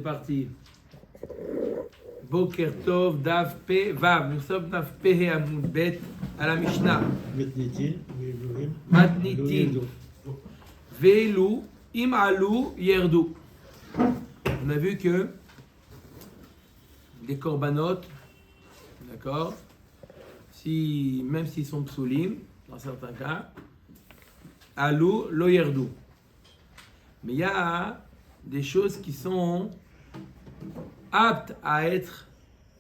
C'est parti. Boker Tov, Daf Pe Vav. Nous sommes Daf Pe Hamoud Bet à la Mishnah. Matnitin. Velu im alu yerdu. On a vu que les korbanot, d'accord, même s'ils sont psulim, dans certains cas, alu lo yerdu. Mais il y a des choses qui sont aptes à être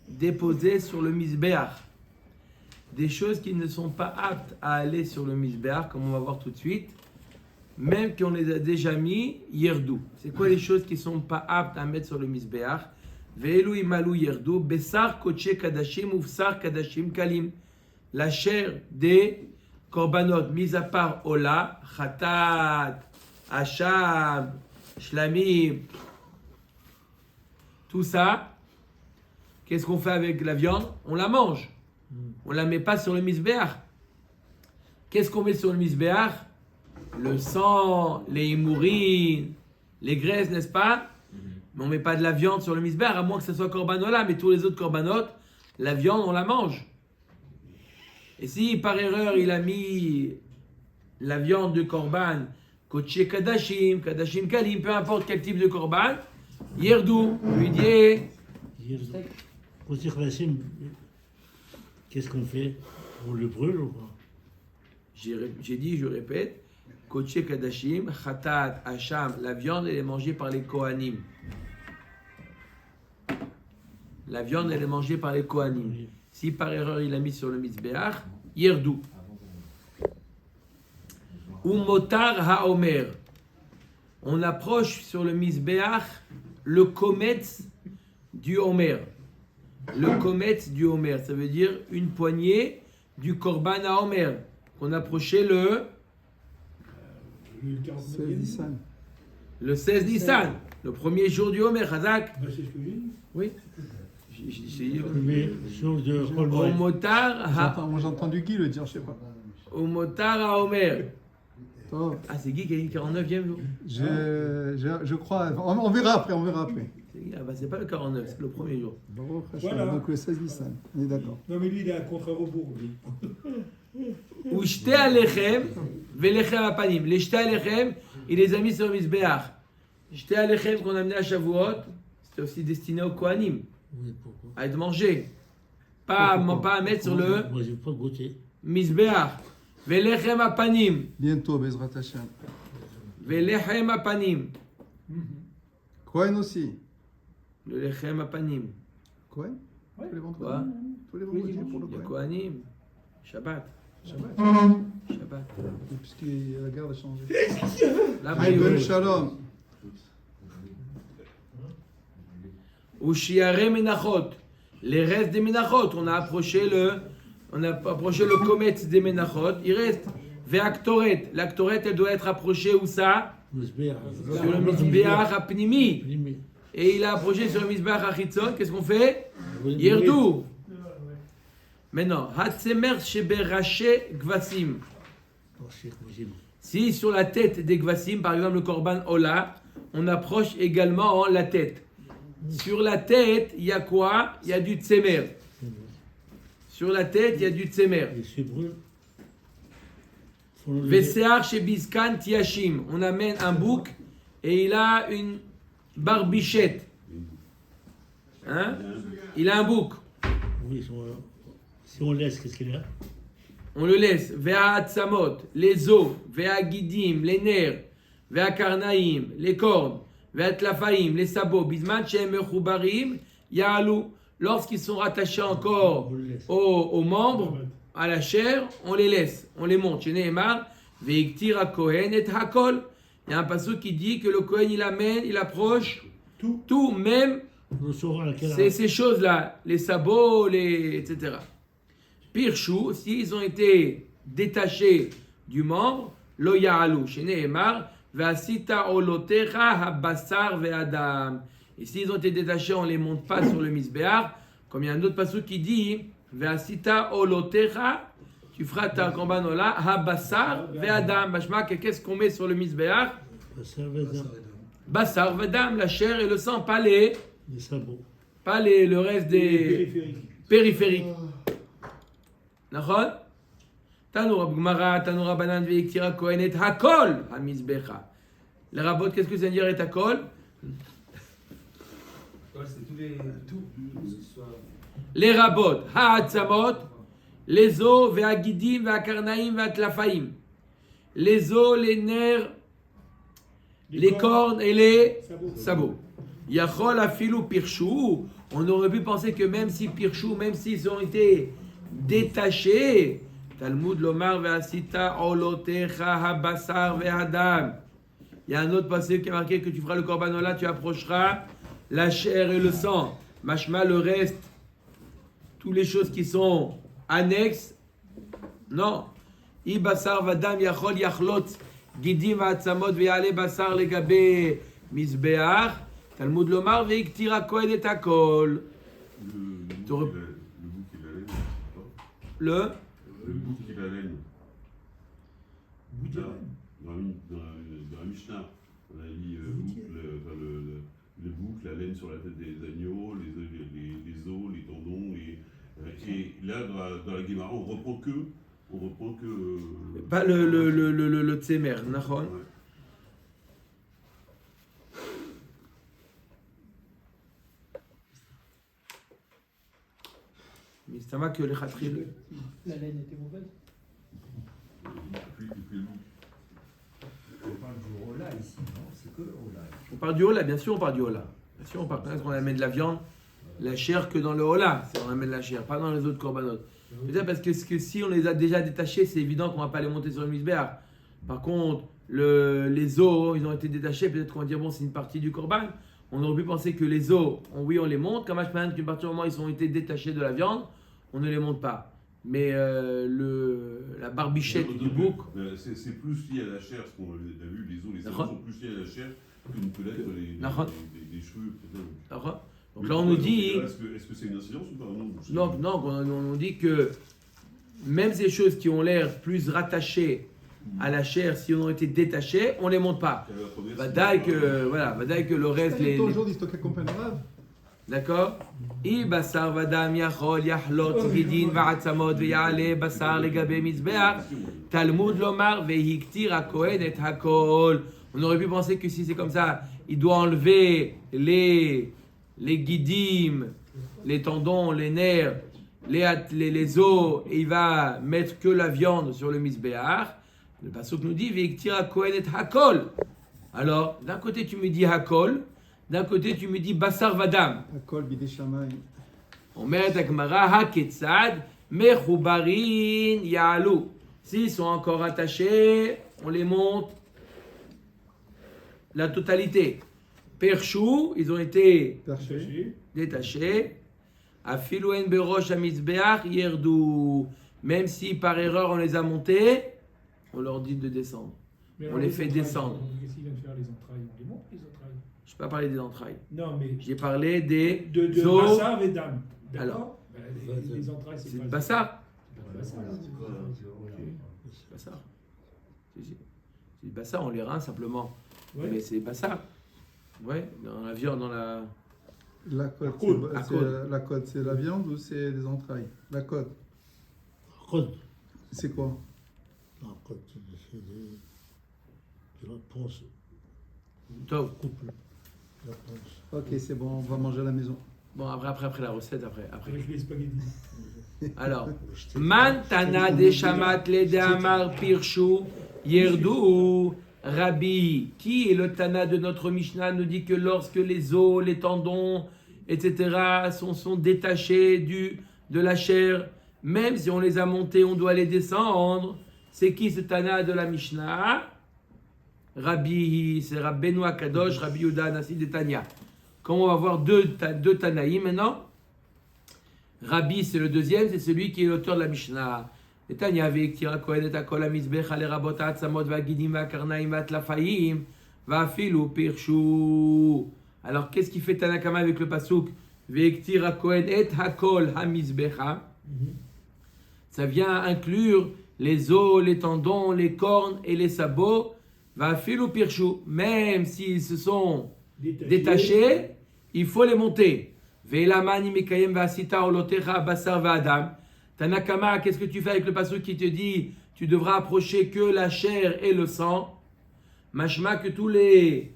déposées sur le misbéach. Des choses qui ne sont pas aptes à aller sur le misbéach, comme on va voir tout de suite, même qu'on les a déjà mis, yerdu. C'est quoi les choses qui ne sont pas aptes à mettre sur le misbéach? Ve'elu imalu yerdu, besar koche kadashim ufsar kadashim kalim. La chair des korbanot, mis à part Ola, Khatat, Hacham, Shlamim, tout ça, qu'est-ce qu'on fait avec la viande? On la mange. On ne la met pas sur le misbéach. Qu'est-ce qu'on met sur le misbéach? Le sang, les himourines, les graisses, n'est-ce pas? Mais on ne met pas de la viande sur le misbéach, à moins que ce soit corbanola, mais tous les autres korbanot, la viande, on la mange. Et si par erreur, il a mis la viande de korban, Koché Kadashim, Kadashim Kalim, peu importe quel type de korban, Yerdu, lui dit. Koché Kadashim, qu'est-ce qu'on fait? On le brûle ou pas? J'ai dit, je répète, Koché Kadashim, Khatat, Hacham, la viande, elle est mangée par les Kohanim. La viande, elle est mangée par les Kohanim. Si par erreur, il a mis sur le Mizbeach, Yerdu. Ou motar haomer. On approche sur le misbéach le kometz du homer. Le kometz du homer, ça veut dire une poignée du korban haomer. On approchait le 16 Nissan. Le 16 Nissan, le premier jour du homer. Hazak. C'est ce que j'ai dit. Oui. Mais chose de Au motar Moi j'ai entendu Guy le dire, je sais pas. au motar haomer. Oh. Ah, c'est Guy qui a dit 49e jour. Je crois. On verra après, on verra après. Ah bah c'est pas le 49, c'est le premier jour. Bon, Voilà. donc le 16 Nissan, on est d'accord. Non, mais lui, il est à contre-rebours, lui. Ou shte alechem, velechem apanim. Les shte alechem, il les a mis sur le misbéach. Shte alechem qu'on a amené à Shavuot, c'était aussi destiné aux Kohanim, Oui, pourquoi? à être mangé. Pas à mettre sur le Moi, j'ai pas goûté. misbéach. Velechem apanim. Bientôt, Bezrat Hashem. Velechem apanim. Cohen aussi. Le lechem apanim. Cohen Ouais. Tous les vendredis. Quoi? Tous les vendredis pour le Le Cohen. Kohanim. Shabbat. Shabbat. Shabbat. Puisque la garde a changé. La Aïe, ben brioche. Shalom. Ou shiare menachot. Les restes des menachot. On a approché le kometz des menachot. Il reste ve'aktoret. L'aktoret, elle doit être approchée où ça? Sur le misbéach apnimi. Et il a approché sur le misbéach achitzon. Qu'est-ce qu'on fait? Yerdu. Maintenant, hatsemer sheberache gvasim. Si sur la tête des gvasim, par exemple le korban ola, on approche également la tête. Sur la tête, il y a quoi? Il y a du tsemer. Sur la tête, il y a du tsemer. Vesear chez Biskan Tiashim. On amène un bouc et il a une barbichette. Hein? Il a un bouc. Oui, si on laisse, qu'est-ce qu'il y a? On le laisse. Vea Tzamot, les os, Vea Gidim, les nerfs, Vea Karnaïm, les cornes, Vea Tlafaïm, les sabots, Bisman Shem Mechubarim, Ya'alu. Lorsqu'ils sont rattachés encore aux membres, à la chair, on les laisse, on les monte. Chez Nehemar, Veiktir Kohen et Hakol. Il y a un passage qui dit que le Kohen il amène, il approche tout, même ces choses-là, les sabots, etc. Pirchou, s'ils ont été détachés du membre, lo ya'alu. Chez Nehemar, Ve'asita olotecha habasar ve'adam. Et s'ils ont été détachés, on ne les monte pas sur le misbéach. Comme il y a un autre passage qui dit, Ve'asita olotecha, tu feras ta korbanola, habasar ve'adam. Bashma, qu'est-ce qu'on met sur le misbéach? Bassar vadam, la chair et le sang, pas Les sabots. le reste des périphériques. נכון? תנו רב גמרא, תנו רבנן והקטיר הכהן את הכל המזבחה. לרבות, qu'est-ce que ça veut dire את הכל? C'est tous les. Tout. לרבות העצמות, les os והגידים והקרניים והטלפיים. Les os, les nerfs, les cornes et les sabots. יכול אפילו פירשו, on aurait pu penser que même si פירשו, même s'ils ont été détachés, Talmud lomar ve'asita olotecha habasar ve'adam. Il y a un autre passage qui est marqué que tu feras le corbanola, tu approcheras la chair et le sang. Mashma, le reste, toutes les choses qui sont annexes, non. I basar vadam yachol yachlot gidim va'atzamot ve'yale basar legabe mizbeach. Talmud lomar ve'iktir kohen et hakol. Le Le bouc et la laine. Dans la Mishnah, on a dit le bouc, la laine sur la tête des agneaux, les os, les tendons. Et là, dans la Guémara, on reprend que. Pas le tsemer, nachon. Ouais. Mais ça va que les khatril. La laine était mauvaise. Puis le bouc. On parle du hola ici, non? C'est que le hola. On parle du hola, bien sûr, on parle du hola. Bien sûr, on parle parce qu'on amène de la viande, la chair que dans le hola. On amène la chair, pas dans les autres corbanotes. Peut-être parce que si on les a déjà détachés, c'est évident qu'on va pas les monter sur le misbéach. Par contre, les os, ils ont été détachés, peut-être qu'on va dire, bon, c'est une partie du corban. On aurait pu penser que les os, oui, on les monte. Comme je pense qu'à partir du moment où ils ont été détachés de la viande, on ne les monte pas. Mais la barbichette du bouc. C'est plus lié à la chair, ce qu'on a vu, les os, les sabots sont plus liés à la chair que peut-être les cheveux. D'accord. Donc là, on nous dit. Est-ce que c'est une incidence ou pas? Non, on dit que même ces choses qui ont l'air plus rattachées à la chair, si on ont été détachées, on ne les monte pas. Badaï que le reste. Les toujours dit stocké compagnon. D'accord? I basar vadam yachol yachlot vidin va'atzamot ve'yale basar legabe mizbeach. Talmud lomar ve'hiktir hakohen et hakol. On aurait pu penser que si c'est comme ça, il doit enlever les guidim, les tendons, les nerfs, les os, et il va mettre que la viande sur le mizbeach. Le pasuk nous dit ve'hiktir hakohen et hakol. Alors, d'un côté tu me dis hakol, d'un côté tu me dis basar vadam. Hakol bidei shamayim. On met à Gemara haketzad mechubarin ya'alu. S'ils sont encore attachés, on les monte la totalité. Perchou, ils ont été détachés. Afilu en berosh hamizbeach yerdu. Même si par erreur on les a montés, on leur dit de descendre. On les fait descendre. Qu'est-ce qu'ils viennent faire les entrailles? On les monte les entrailles? Je ne vais pas parler des entrailles. Non, mais. J'ai parlé des De os. Bassar et d'âme. Alors, les entrailles, c'est pas le Bassar. Bassar. C'est Bassar. C'est le Bassar, on les rince simplement. Ouais. Mais c'est Bassar. Ouais, dans la viande, dans la. La côte, la côte, c'est la viande ou c'est les entrailles? La côte, Code. c'est quoi? La code, c'est de la ponce. Top. Couple. La ponce. Ok, c'est bon, on va manger à la maison. Bon, après la recette, après. Avec les spaghettis. Alors, man tana de shamat le de amar pirshu yerdu rabbi. Qui est le tana de notre Mishnah nous dit que lorsque les os, les tendons, etc. sont détachés de la chair, même si on les a montés, on doit les descendre. C'est qui ce tana de la Mishnah? Rabbi, c'est Rabbeinu Akadosh, Rabbi Yehuda Nasi de Tanya. Comme on va voir deux Tanaïm maintenant, Rabbi c'est le deuxième, c'est celui qui est l'auteur de la Mishnah. Et Tanya avec Tira Kohen et Akol Amizbecha le Rabot Atzamot Vagidim Vakarnaim Vatlafaim Vafilu Pirshu. Alors qu'est-ce qui fait Tanakama avec le pasuk Vektira Kohen et Hakol Hamizbecha? Ça vient inclure les os, les tendons, les cornes et les sabots. Va fil ou pirchou, même s'ils se sont détachés, il faut les monter. Ve'elamani mekayem va'asita olotecha basar va'adam. Tanakama, qu'est-ce que tu fais avec le passage qui te dit tu devras approcher que la chair et le sang? Mashma que tous les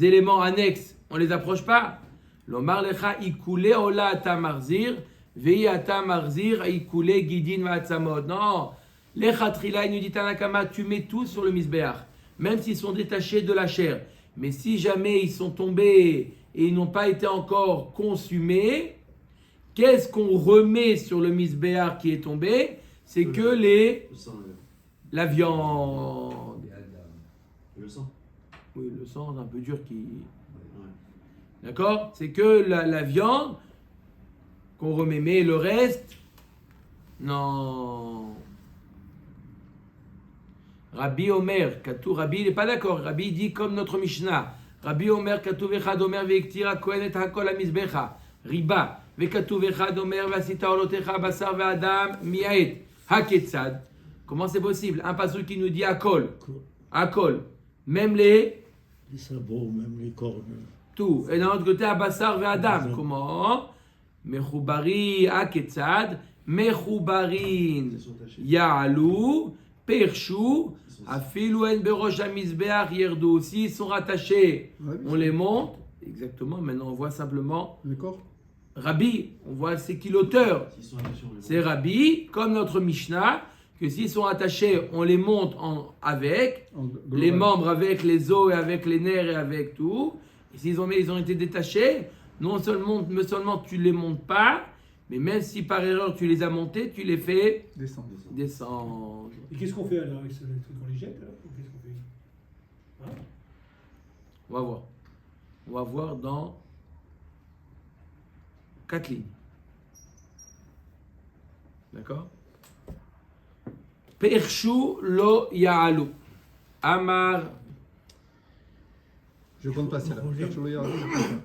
éléments annexes, on les approche pas. Lomar lecha ikule ola ata marzir, vei ata marzir ikule gidin va'atzamot. Non, lecha trila, il nous dit Tanakama, tu mets tout sur le misbéach, même s'ils sont détachés de la chair. Mais si jamais ils sont tombés et ils n'ont pas été encore consumés, qu'est-ce qu'on remet sur le misbéach qui est tombé? C'est que la viande. Le sang. Oui, le sang, c'est un peu dur qui... D'accord? C'est que la viande qu'on remet, mais le reste, non. Rabbi Omer, Katou, Rabbi, il n'est pas d'accord. Rabbi dit comme notre Mishnah. Rabbi Omer, Katou vechad Omer, ve'ektira kohen et hakol ha-mizbecha. Riba, ve'katou vechad Omer, ve'asita olotecha basar ve'adam, mi'aet. Haketzad. Comment c'est possible? Un passage qui nous dit hakol. Hakol. Même les sabots, même les cornes. tout. Et d'un autre côté, Abassar ve Adam. Comment? Mechubari Aketzad, Mechubarin Ya'alu, Pershu, Afilu en Berosh Amizbeach Yerdu. S'ils sont rattachés, on les monte. Exactement, maintenant on voit simplement Les corps. Rabbi, on voit c'est qui l'auteur. C'est Rabbi, comme notre Mishnah, que s'ils sont attachés, on les monte avec les membres, avec les os et avec les nerfs et avec tout. Et s'ils ont été détachés, non seulement tu les montes pas, mais même si par erreur tu les as montés, tu les fais descendre. Et qu'est-ce qu'on fait alors avec ce truc? On les jette alors? Ou qu'est-ce qu'on fait? Hein? On va voir. On va voir dans 4 lignes. D'accord? Pershu lo ya'alu. Amar. Je compte pas celle-là.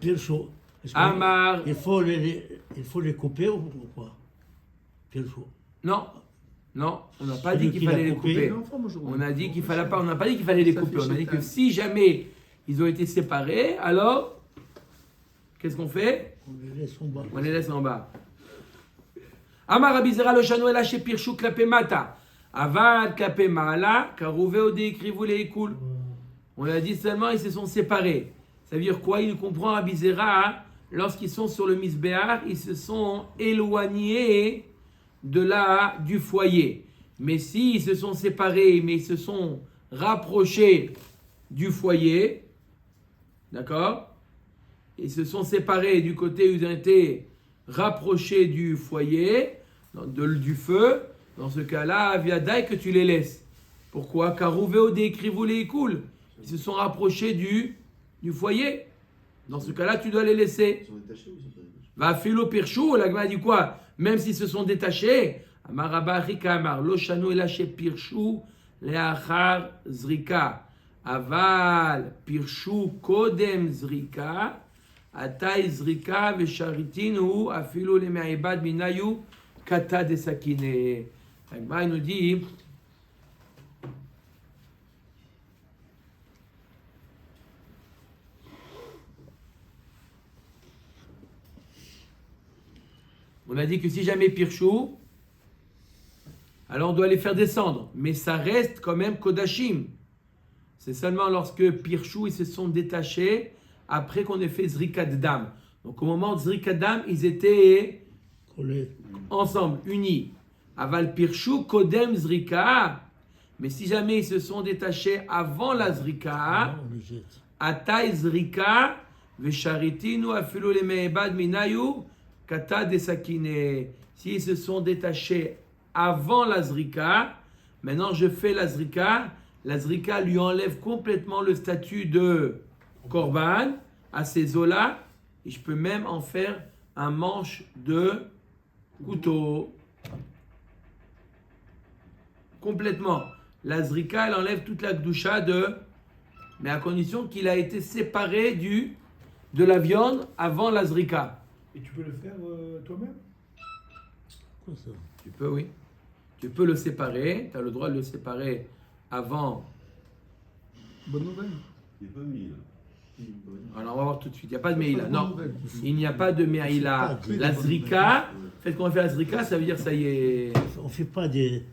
Pile chaud. Amar. Il faut les couper ou quoi? Pile chaud. Non. Non, on n'a pas dit qu'il fallait les couper. On a dit qu'il fallait pas. On n'a pas dit qu'il fallait les couper. On a dit que si jamais ils ont été séparés, alors qu'est-ce qu'on fait? On les laisse en bas. On les laisse en bas. Amar Abizera lo shanu ela she pirshu klape mata. Avad klape ma'ala, karouve ode écrivou les écoule. On a dit seulement ils se sont séparés. Ça veut dire quoi? Il comprend Abizera, lorsqu'ils sont sur le misbéach, ils se sont éloignés du foyer. Mais s'ils se sont séparés, mais ils se sont rapprochés du foyer, d'accord? Ils se sont séparés du côté où ils ont été rapprochés du foyer, du feu. Dans ce cas-là, viadaï que tu les laisses. Pourquoi? Car Rouvéodé écrivou les cool. Ils se sont rapprochés du foyer. Dans ce cas-là, tu dois les laisser. Ils sont détachés ou ils sont pas détachés? Va filo pirchou, la Gemara dit quoi? Même s'ils se sont détachés, Amaraba Rika Amar, Lo shanu elaché pirchou, leachar zrika. Aval pirchou kodem zrika. Atay zrika vesharitinu afilo le me'ibad minayu kata de sakine. La Gemara nous dit on a dit que si jamais pirchou, alors on doit les faire descendre. Mais ça reste quand même Kodashim. C'est seulement lorsque pirchou, ils se sont détachés après qu'on ait fait Zrikat Dam. Donc au moment de Zrikat Dam, ils étaient Collés. ensemble, unis. Aval pirchou, Kodem Zrika. Mais si jamais ils se sont détachés avant la Zrika, On les jette. Atay Zrika, Vesharitinu afilu le me'ebad minayu, Kata de Sakine. S'ils se sont détachés avant la Zrika, maintenant je fais la Zrika lui enlève complètement le statut de Korban à ces os-là, et je peux même en faire un manche de couteau. Complètement. La Zrika, elle enlève toute la Gdusha mais à condition qu'il a été séparé de la viande avant la Zrika. Et tu peux le faire toi-même? Quoi ça? Tu peux, oui. Tu peux le séparer. Tu as le droit de le séparer avant. Bonne nouvelle. Il n'est pas mis là. Alors on va voir tout de suite. Il n'y a pas de Meïla. Bonne Non, nouvelle. il n'y a pas de Meïla. La Zrika, le fait qu'on fait la Zrika, ça veut dire ça y est. On ne fait pas des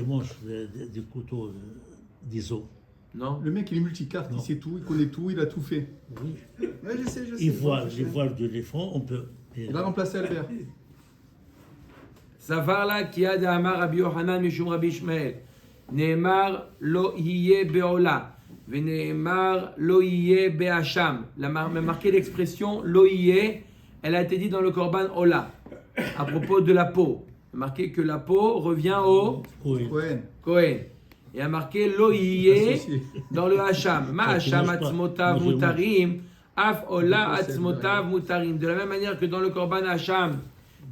manches, des couteaux d'ISO. Non. Le mec, il est multicarte, il Non. sait tout, il connaît tout, il a tout fait. Oui. Ouais, je sais. Les voiles d'éléphant, on peut. Il a remplacé Albert. סבר לה כי יד אמר רבי יוחנן משום רבי ישמעאל נאמר לא יהיה בעולה ונאמר לא יהיה באשם. Marqué l'expression לא יהיה, elle a été dit dans le Korban Ola à propos de la peau. Marqué que la peau revient au Oui. Cohen. Kohen. Et a marqué lo yeh Associé. dans le Hacham. Ma Hacham atzmotav mutarim, af ola atzmotav mutarim. De la même manière que dans le Korban Hacham,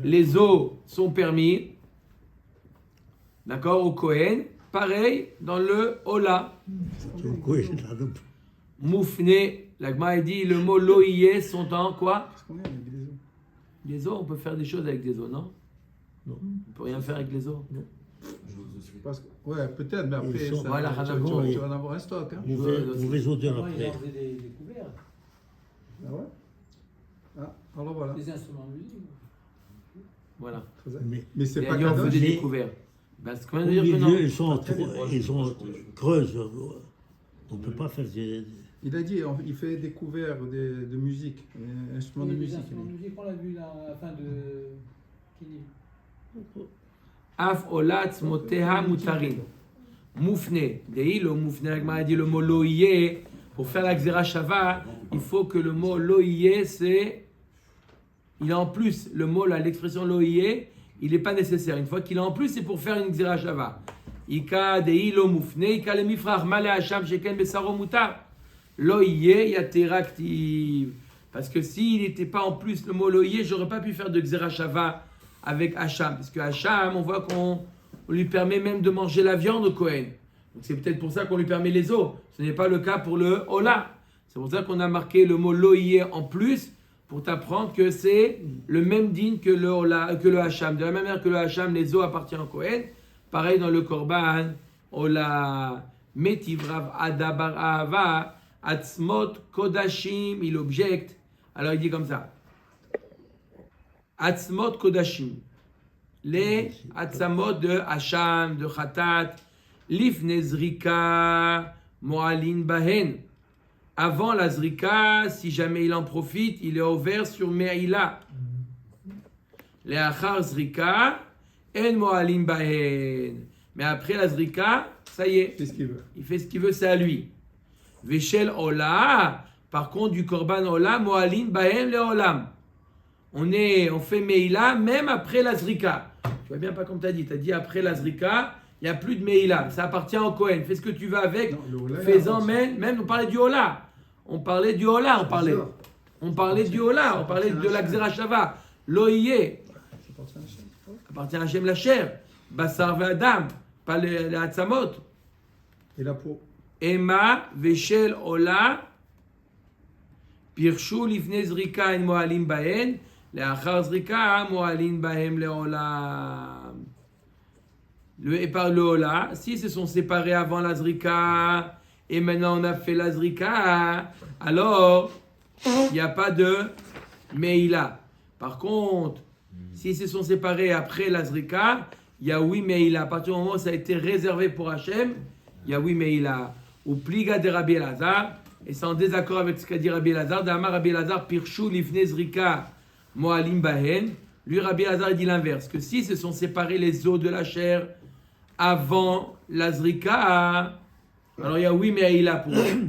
les os sont permis. D'accord, au Kohen. Pareil dans le Ola. Oui, Moufné. La Gemara dit le mot lo yeh sont en quoi? Qu'est-ce qu'on est avec des os? Les os, on peut faire des choses avec des os, non? Non. On peut rien faire avec les os. Parce que- Ouais, peut-être, mais après, Ils sont- ça, Voilà, tu Hanabon, vas en avoir un stock. Hein. Mauvais odeur Non, il a après. enlevé des couverts, Ah ouais. Ah, alors voilà. des instruments de musique. Voilà. Mais c'est Et pas on fait cadeau. des mais- découverts. Ben, c'est Au combien de dire que non? milieu, ils sont creuses. On ne peut pas faire des. Il a dit, il fait des couverts de musique, instruments de Oui, des musique. instruments de musique, on l'a vu dans la fin de Kini. Af olat moteha mutarim. Moufne. Dei le moufne. La Gemara dit le mot loïe. Pour faire la xéra shava, il faut que le mot loïe, c'est. Il est en plus. Le mot là, l'expression loïe, il n'est pas nécessaire. Une fois qu'il est en plus, c'est pour faire une xéra shava. Ika dei lo moufne. Ika le mifrach male hacham sheken besaro mutar. Loïe yateraktiv. Parce que s'il n'était pas en plus le mot loïe, j'aurais pas pu faire de xéra shava avec Hacham, parce que Hacham, on voit qu'on lui permet même de manger la viande au Kohen. Donc c'est peut-être pour ça qu'on lui permet les os. Ce n'est pas le cas pour le Ola. C'est pour ça qu'on a marqué le mot Loïe en plus, pour t'apprendre que c'est le même digne que le Ola, que le Hacham. De la même manière que le Hacham, les os appartiennent au Kohen. Pareil dans le Korban, Ola, Metivrav Adabar Ahava, Atzmot Kodashim, il objecte. Alors il dit comme ça. Atzmot Kodashim. Les Atzamot de Hacham, de Khatat, Lifne Zrika, Moalin Bahen. Avant la Zrika, si jamais il en profite, il est ouvert sur Me'ila. Les Achar Zrika, En Moalin Bahen. Mais après la Zrika, ça y est, C'est ce qu'il veut. il fait ce qu'il veut, c'est à lui. Veshel Ola, par contre, du Korban Ola, Moalin Bahen le Olam. On fait Meïla même après la Zrika. Tu vois bien pas comme tu as dit. Tu as dit après la Zrika, il n'y a plus de Meïla. Ça appartient au Kohen. Fais ce que tu veux avec. Non, le Ola, Fais-en il même. On parlait du Ola. On parlait du Ola. On parlait du Ola. On parlait de la Xera Shava. Loïe. Ça appartient à Hachem. Appartient à Hachem la chair. Bassar ve'adam. Pas les Hatzamot. Et la peau. Emma Veshel Ola. Pirshu lifne Zrika en Moalim Bahen. לאחר זריקה מועלין בהם לעולם. Et par le Ola, si se sont séparés avant la Zrika et maintenant on a fait la Zrika, alors il n'y a pas de Meïla. Par contre, si se sont séparés après la Zrika, il y a oui Meïla. À partir du moment où ça a été réservé pour Hachem, il y a oui Meïla. Ou pliga de Rabbi Elazar, et c'est en désaccord avec ce qu'a dit Rabbi Elazar, d'Amar Rabbi Elazar, Pirshu lifne Zrika. Moalim Bahen, lui Rabbi Elazar dit l'inverse, que si se sont séparés les os de la chair avant la Zrika, alors il y a oui mais il a pour eux.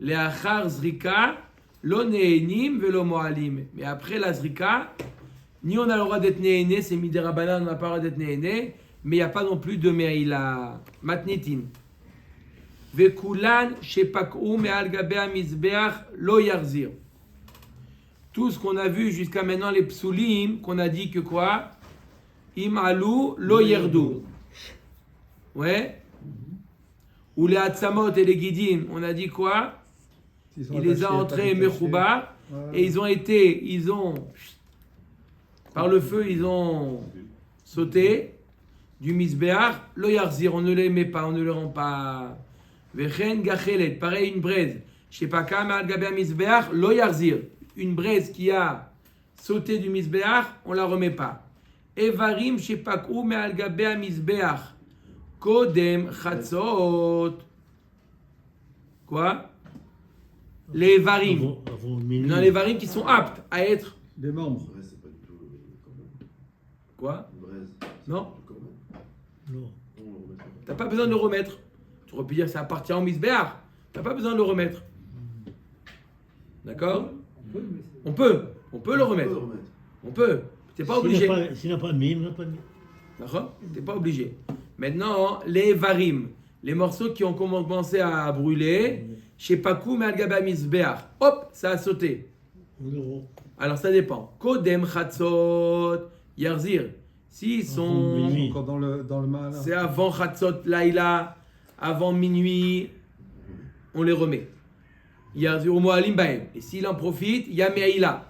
Les Achar Zrika, lo Nehenim velo Moalim. Mais après la Zrika, ni on a le droit d'être Nehene, c'est Midé Rabbanan, on n'a pas le droit d'être Nehene, mais il n'y a pas non plus de Me'ila. Matnitin. Vekulan shepak'u me'al gabea mizbeach lo yarzir. Tout ce qu'on a vu jusqu'à maintenant, les psulim, qu'on a dit que quoi? Im alou lo yerdu. Ouais. Ou les hatzamot et les guidim, on a dit quoi? Il les a entrés mechouba et ils ont, par le feu, ils ont sauté. du misbéach, lo yarzir, on ne les met pas, on ne les rend pas. Vechen gachelet, pareil une braise. Shepaka ma'al gabé misbéach, lo yarzir. Une braise qui a sauté du misbéach, on la remet pas. Evarim shepaku ma'al gabé misbéach. Kodem chatzot. Quoi? Les varim. Avant minuit. Non, les varim qui sont aptes à être. Les membres. Ouais, c'est pas du tout comme Quoi? une braise. Non? Comme Non. on le remet pas. T'as pas besoin de le remettre. Tu aurais pu dire ça appartient au misbéach. T'as pas besoin de le remettre. D'accord? On peut le remettre. On peut le remettre. On peut. T'es pas S'il obligé. n'a pas de mine, il n'a pas de mine. D'accord? T'es pas obligé. Maintenant, les varim, les morceaux qui ont commencé à brûler, chez Pakou, mais al-Gaba misbéach. Hop, ça a sauté. 1 euro. Alors ça dépend. Kodem chatzot yarzir. S'ils Avant sont. minuit. Encore dans le mal. C'est avant chatzot laïla, avant minuit, on les remet. Yarzir au moalim baem. Et s'il en profite, il y a meïla.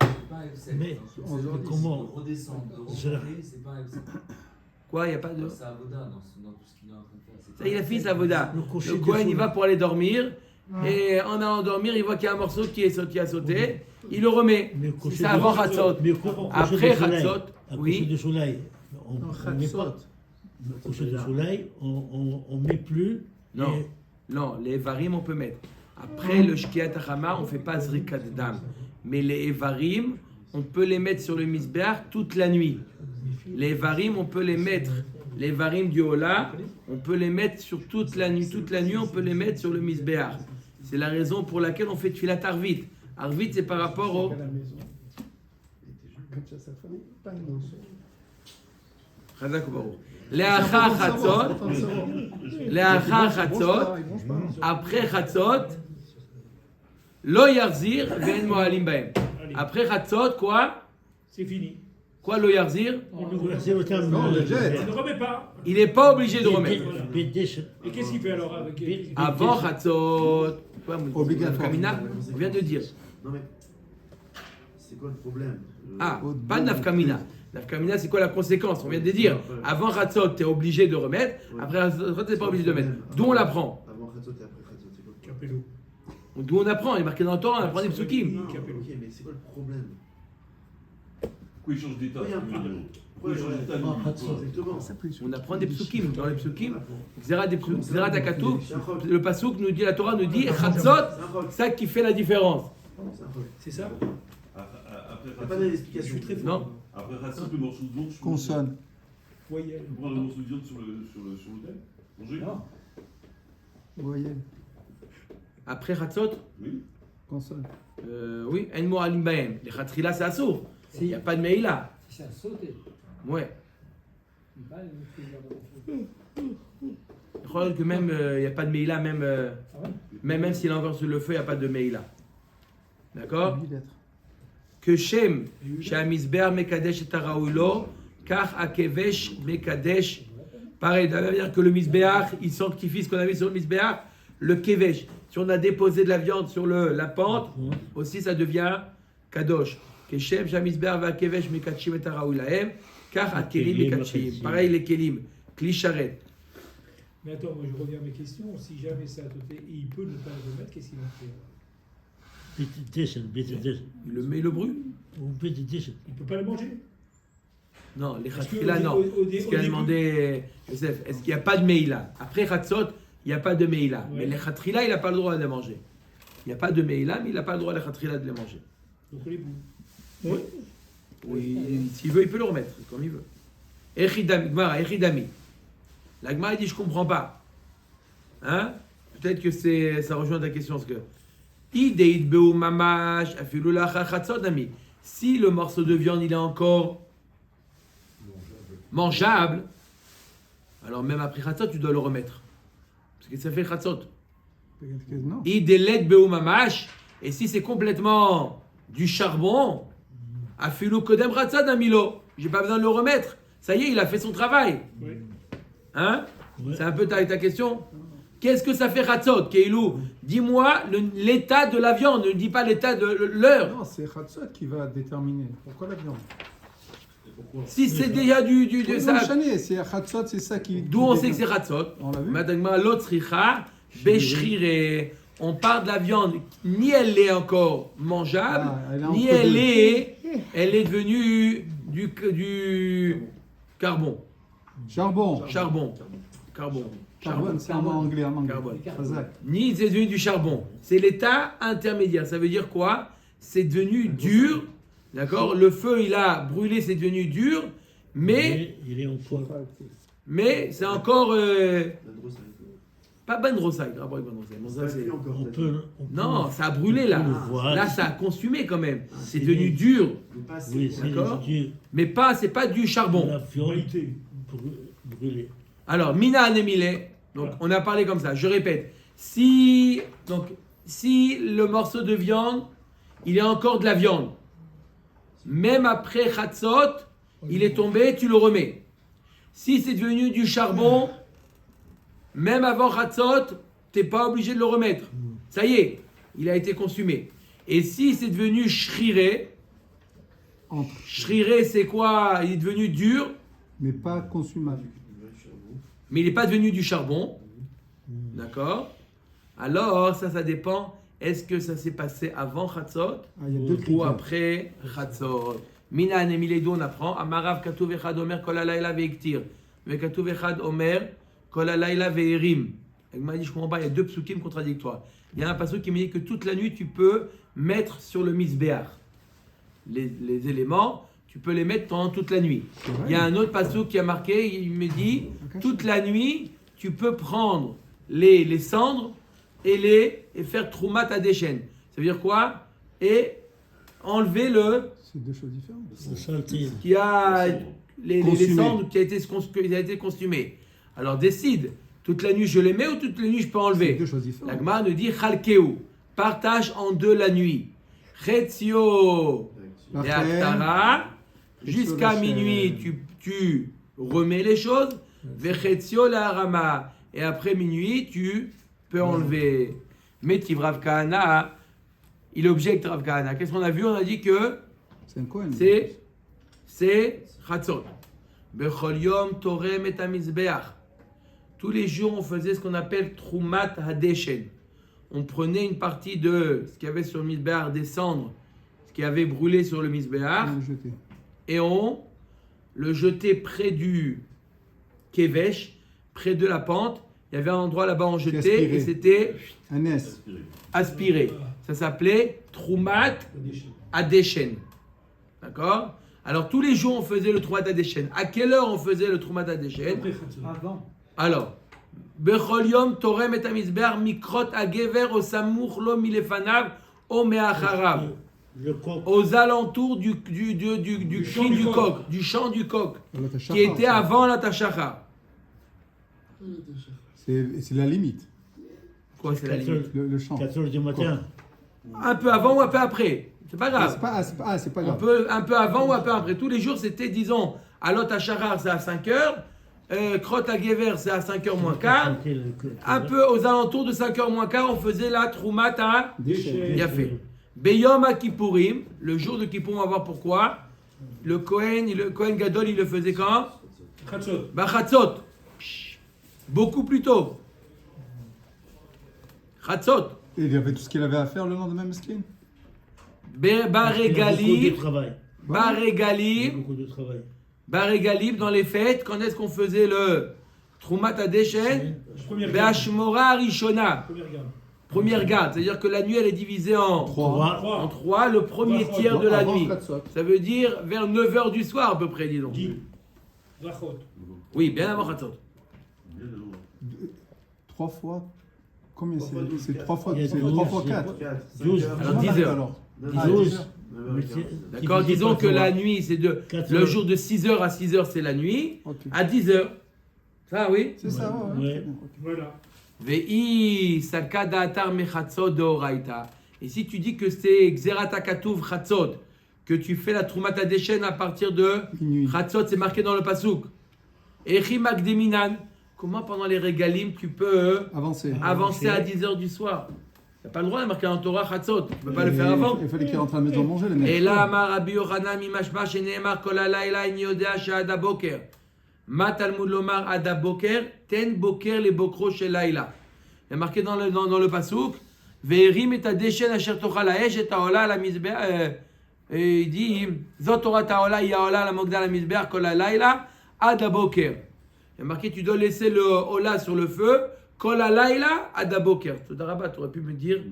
Mais Aujourd'hui, comment Redescendre, de C'est là. remonter, c'est pas un F7. Quoi, il n'y a pas de. C'est Avoda dans tout ce qu'il est en train de faire. C'est Ça, il a fini sa voda. Le cocher Le de Kohen, il foule. va pour aller dormir. Et en allant dormir, il voit qu'il y a un morceau qui a sauté. Il le remet. Mais au Si coucher c'est de- avant Chatzot. Mais au coucher Après de soleil, Chatzot, à oui. coucher de soleil, on Non, ne met pas. Chatzot. Au coucher de soleil, on met plus. Non. Et Non, les varim, on peut mettre. Après le shkiat hachama, on ne fait pas zrikat dam. Mais les varim, on peut les mettre sur le misbéach toute la nuit. Les varim, on peut les mettre. Les varim du Ola, on peut les mettre sur toute la nuit. Toute la nuit, on peut les mettre sur le misbéach. C'est la raison pour laquelle on fait tfilat arvit. Arvit, c'est par rapport au. À la maison. Comme ça fait pas de mots. Chazak u'baruch. Le'achar chatzot, le'achar chatzot, après chatzot, lo yarzir ve'en moalim baem. Allez, Après chatzot, quoi? c'est fini. Quoi lo yarzir? On le Ouais, c'est le terme. Non, on le jette. On ne remet pas. Il n'est pas obligé de remettre. Et qu'est-ce qu'il fait alors avec Avant chatzot, quoi, Obligatoire. Kamina, on vient de dire. Non mais, c'est quoi le problème? Ah, pas de nafkamina. Nafkamina, c'est quoi la conséquence? On vient de dire. Avant chatzot, tu es obligé de remettre. Après chatzot, tu n'es pas obligé de mettre. D'où on l'apprend? Avant Khatzot et après Khatzot, c'est quoi le problème? Capello. D'où on apprend? Il est marqué dans le Torah, on apprend des psukim. Non, ok, mais c'est quoi le problème? Pourquoi il change d'état? Oui, un peu. Pourquoi il change d'état? lui? Exactement. On apprend des psukim. Dans les psukim, Xerat Akatu, le pasuk nous dit, la Torah nous dit, chatzot, C'est un rock. ça qui fait la différence. C'est un rock. C'est ça? Après Il n'y a pas Khatzot, d'explication. Non? après Khatzot, le morceau de viande, je peux- Consonne. Voyelle. je peux prendre le morceau de viande sur l'autel? Manger? Non. Voyez. Après chatzot, Oui. Consonne. oui, en mo alim baem. Les chatrila, c'est assour. Il n'y a pas de meïla. Si ça a sauté. Ouais. Il va le Je crois que même, il n'y a pas de meïla, même s'il envoie sur le feu, il n'y a pas de meïla. D'accord? 8 lettres. Que Shem, Shamisber Mekadesh et Araoulo, car Akevesh Mekadesh. Pareil, ça veut dire que le Misbeach, il sanctifie ce qu'on avait sur le Misbeach, le Kevesh. Si on a déposé de la viande sur la pente, aussi ça devient Kadosh. Que Shem, Shamisber va Kevesh Mekachim et Araoulahem, car Akelim Mekachim. Pareil, les Kelim, Klisharet. Mais attends, moi je reviens à mes questions. Si jamais ça a sauté et il peut ne pas le remettre, qu'est-ce qu'il va faire? Il le met, il le brûle. Il ne peut pas le manger. Non, les Parce que Khatrila, non. Ce qu'il a début- demandé, Joseph, est-ce qu'il n'y a pas de Meïla? Après Khatzot, il n'y a pas de Meïla. Ouais. Mais les Khatrila, il n'a pas le droit de les manger. Il n'y a pas de Meïla, mais il n'a pas le droit, les Khatrila, de les manger. Donc on les boue. Oui, s'il veut, il peut le remettre, comme il veut. Echidami, Gmara, Echidami. La Gmara, il dit, je ne comprends pas. Hein? Peut-être que ça rejoint ta question, parce que Ideid beu mamash, afilu lacha chatzot, ami. Si le morceau de viande, il est encore mangeable, alors même après chatzot, tu dois le remettre. Parce que ça fait chatzot. Peut-être que non. Idelet beu mamash, et si c'est complètement du charbon, afilu kodem chatzot, amilo. J'ai pas besoin de le remettre. Ça y est, il a fait son travail. Oui. Hein? Ouais. C'est un peu ta question. Qu'est-ce que ça fait chatzot, Keilou? Dis-moi l'état de la viande, ne dis pas l'état de l'heure. Non, c'est Khatzot qui va déterminer. Pourquoi la viande? Si c'est déjà du Oui, ça, non, Chané, c'est Khatsot, c'est ça qui. d'où on sait que c'est Khatsot. On l'a vu. Madagma l'autre sricha, beshrire. On parle de la viande, ni elle est encore mangeable, Ah, elle est ni entre elle deux. est devenue du carbon. Charbon. Charbon. Carbone, c'est en anglais. Carbone. Exact. Ni c'est devenu du charbon. C'est l'état intermédiaire. Ça veut dire quoi? C'est devenu dur. D'accord? Le feu, il a brûlé, c'est devenu dur. Mais Il est en poids. c'est encore La grosse avec pas bonne rosaille. Rapport avec bonne rosaille. Bon, ça, Ça c'est- cuit encore. On t'as peut, dit. Non, ça a brûlé là. on peut le voir. Là, ça a consumé quand même. C'est c'est devenu des- dur. Mais pas assez. Oui, c'est D'accord. du Mais c'est pas du charbon. la viande Qualité. brûlée. Alors, Mina Anemile, donc Voilà. on a parlé comme ça, je répète. Si le morceau de viande, il est encore de la viande, même après Khatsot, il est tombé, tu le remets. Si c'est devenu du charbon, même avant Khatsot, tu n'es pas obligé de le remettre. Ça y est, il a été consumé. Et si c'est devenu shriré, Entre. shriré c'est quoi? Il est devenu dur, Mais pas consumable. mais il n'est pas devenu du charbon. D'accord? Alors, ça dépend. Est-ce que ça s'est passé avant Khatsot Ah, il y a deux ou critères. après Khatsot? Mina Anemiledo, on apprend. Amarav Katuv Echad Omer Kol Halayla Ve'iktir. Ve Katuv Echad Omer Kol Halayla Ve'erim. Il m'a dit, je comprends pas, il y a deux psukim contradictoires. Il y a un passage qui me dit que toute la nuit, tu peux mettre sur le misbéach. Les éléments, tu peux les mettre pendant toute la nuit. C'est vrai. Il y a un autre passage qui a marqué, il me dit, toute la nuit, tu peux prendre les cendres et faire troumat à des chaînes. Ça veut dire quoi? Et enlever C'est deux choses différentes. Ça saleté. qui a les Consumé. cendres qui a été consumé. Alors décide, toute la nuit je les mets ou toute la nuit je peux C'est enlever? deux choses différentes. La Gemara nous dit Chalkeu, partage en deux la nuit. Chetzio et Aktara, jusqu'à minuit tu remets les choses. Vechetzio la Harama, et après minuit tu peux enlever. Mais Rav Kahana, il objecte Rav Kahana. Qu'est-ce qu'on a vu? On a dit que C'est un Cohen. c'est Chatzot. Bechol yom torem et hamizbeach. Tous les jours, on faisait ce qu'on appelle Troumat Hadeshen. On prenait une partie de ce qu'il y avait sur le Mizbeach, des cendres, ce qui avait brûlé sur le Mizbeach, On le jetait. et on le jetait près du Kevesh, près de la pente. Il y avait un endroit là-bas où on jetait, aspirait. et c'était Un S. aspiré. Ça s'appelait Troumat Hadeshen. D'accord? Alors, tous les jours, on faisait le Troumat Hadeshen. À quelle heure on faisait le Troumat Hadeshen? Après Khatsot. Avant. Alors, Bechol Yom Torem et Amizbeach Mikrot Agever au Samour Lo Milefanav au Meacharav. Le coq. Aux alentours du cri du coq, du chant du coq, Alors, t'as qui Shachar, était ça. avant la Tachachar. C'est la limite, Quoi, c'est la limite? le chant. 4 heures du matin. Un peu avant ou un peu après. C'est pas grave. C'est pas Un grave. peu avant ou un peu après. Tous les jours, c'était, disons, à l'autre Tachachar, c'est à 5 heures. Krot Agever, c'est à 5h moins quart. Un peu aux alentours de 5h moins quart, on faisait la Troumat à Déchet. Bien fait. Beyom Kippourim, le jour de Kippour, on va voir pourquoi. Le Kohen Gadol, il le faisait quand? Khatsot. Bachatzot. Beaucoup plus tôt. Chatzot. Et il y avait tout ce qu'il avait à faire le lendemain, Meskin. Barégalib. Travail. Barégalib. Beaucoup de travail. Barégalib, dans les fêtes, quand est-ce qu'on faisait le Troumat Hadeshen? Première garde. Be'ashmora Rishona. Première garde. Première garde. C'est-à-dire que la nuit, elle est divisée en 3. 3, le premier tiers de la nuit. Khatsot. Ça veut dire vers 9h du soir à peu près, dis donc. Dit. Brachot. Oui, bien avant Chatzot. Bien avant. 3 fois. Combien Trois fois douze, c'est quatre. 3 fois, Il y a c'est 12, 3 fois il y a 4. 4, 12. Alors, 10 heures. Alors. 12. D'accord, disons que la nuit, c'est de Quatre le heures. jour de 6h à 6h, c'est la nuit. Ok. À 10h. Ça, oui. C'est ça, ouais. Ouais. Ok. Voilà. Ve'i sakada atar mechatzot deoraita. Et si tu dis que c'est Xerata Katuv Chatzot, que tu fais la Troumat Hadeshen à partir de Minuit. Chatzot, c'est marqué dans le Pasuk. Echi Magdeminan. Comment pendant les régalim tu peux Avancer. avancer à 10h du soir? Tu n'as pas le droit de marquer en Torah Chatzot. Tu ne peux pas le faire avant. Il fallait qu'il rentre à la maison manger, les mecs. Et là, Amar Rabbi Yochanan mimashma sheneemar kol halayla in yodea she'ad haboker. Ma Talmud lomar ad haboker, ten boker le bokro shel layla. Il y a marqué dans le pasuk, ve'erim et adeshen asher tochal ha'esh et ha'ola la mizbeach. Il dit, zot Torah ta'ola ya'ola la mogda la mizbeach kol halayla ad haboker. Il y a marqué, tu dois laisser le hola sur le feu, kol halayla ad haboker. Tu aurais pu me dire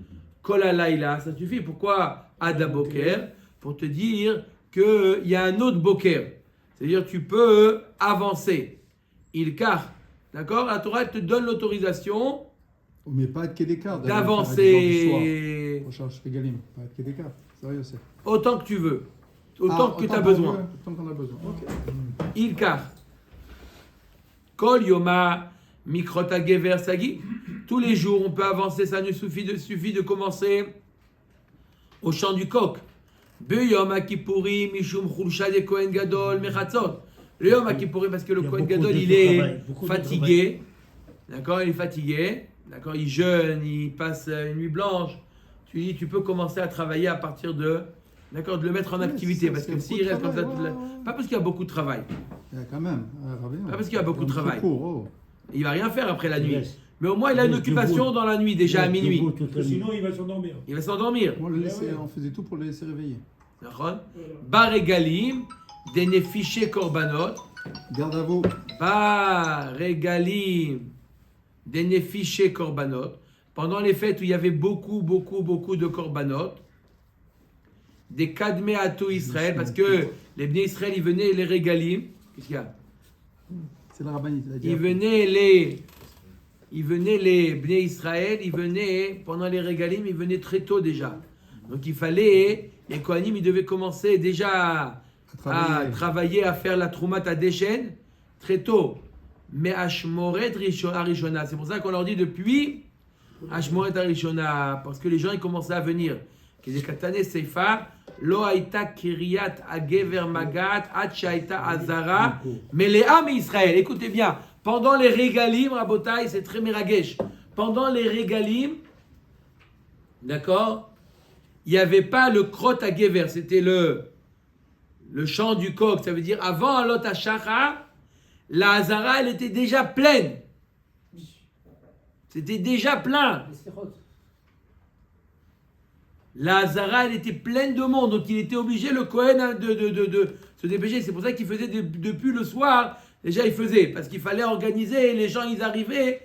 kol halayla, ça suffit. Pourquoi ad haboker? Pour te dire qu'il y a un autre boker. C'est-à-dire tu peux avancer. Il car. D'accord? La Torah te donne l'autorisation Mais pas de Kedekar. d'avancer Recherche Regalim. Pas de Kedekar. Sérieux, c'est. autant que tu veux. Autant que tu as besoin. Autant qu'on a besoin. Ok. Il car. Kol yoma mikrota gever sagi. Tous les jours, on peut avancer. Ça nous suffit de commencer au chant du coq. Beyom Akippourim, Mishum Khulsha de Kohen Gadol, Mechatzot. Le Yom Akippourim, parce que le Il y a Kohen beaucoup Gadol, de il est travail, beaucoup de fatigué. D'accord, il est fatigué. D'accord, il jeûne, il passe une nuit blanche. Tu dis, tu peux commencer à travailler à partir de. D'accord, de le mettre en Ouais, activité. c'est- Parce c'est que beaucoup s'il de reste comme ça. travail, Pas parce qu'il y a beaucoup de travail. Il y a quand même. Pas parce qu'il y a beaucoup de travail. Oh. Il va rien faire après la Il nuit. laisse. Mais au moins, il a une Il laisse occupation debout. dans la nuit, déjà à Il reste minuit. debout toute la nuit. Sinon, il va s'endormir. Il va s'endormir. On faisait tout pour le laisser réveiller. D'accord. Baregalim, des nefiché korbanot. Garde à vous. Baregalim, des nefiché korbanot. Pendant les fêtes où il y avait beaucoup de korbanot, des kadmé ato Israël, parce que les Bnei Israël, ils venaient les régalim. Qu'est-ce qu'il y a? C'est la rabbinite. Ils venaient les Bnei Israël, ils venaient pendant les régalim, ils venaient très tôt déjà. Donc il fallait, les Kohanim, ils devaient commencer déjà à travailler, à faire la Troumat à Deshen très tôt. Mais Ashmoret Arishona, c'est pour ça qu'on leur dit depuis Ashmoret Arishona, parce que les gens ils commençaient à venir. Kedekatane Seifa, Lo Haïta Kiryat Agever Magat, Ad Shaita Azara, Meleam Israël. Écoutez bien, pendant les régalim, Rabotai, c'est très miragesh. Pendant les régalim, d'accord, il n'y avait pas le krot à Gever, c'était le chant du coq. Ça veut dire avant Alot HaShachar, la Hazara, elle était déjà pleine. C'était déjà plein. Les slichot. La Hazara, elle était pleine de monde. Donc il était obligé, le Kohen, de se dépêcher. C'est pour ça qu'il faisait depuis le soir. Déjà, il faisait. Parce qu'il fallait organiser. Les gens, ils arrivaient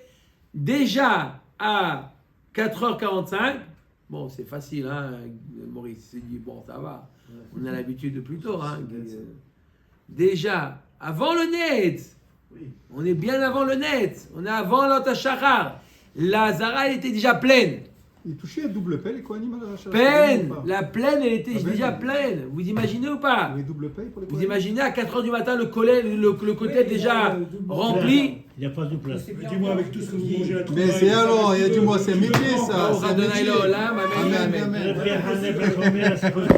déjà à 4h45. Bon, c'est facile, hein, Maurice. Il dit, bon, ça va. On a l'habitude de plus tôt. Hein. Déjà, avant le net. On est bien avant le net. On est avant l'Ot HaShachar. La Hazara, elle était déjà pleine. Il touchait à double paie, les Kohanim à la Pleine. La pleine, elle était déjà pleine. Vous imaginez ou pas? Les double paie pour les Vous Kohanim. imaginez à 4h du matin le côté Oui, déjà rempli. Il n'y a pas de place. Mais dis-moi, avec tout ce que vous mangez à la Mais c'est alors, il y a du mois, c'est métier ça. Baruch C'est un Adonai métier. Leolam, amen, amen. Le frère Hanef, la grand-mère, c'est possible.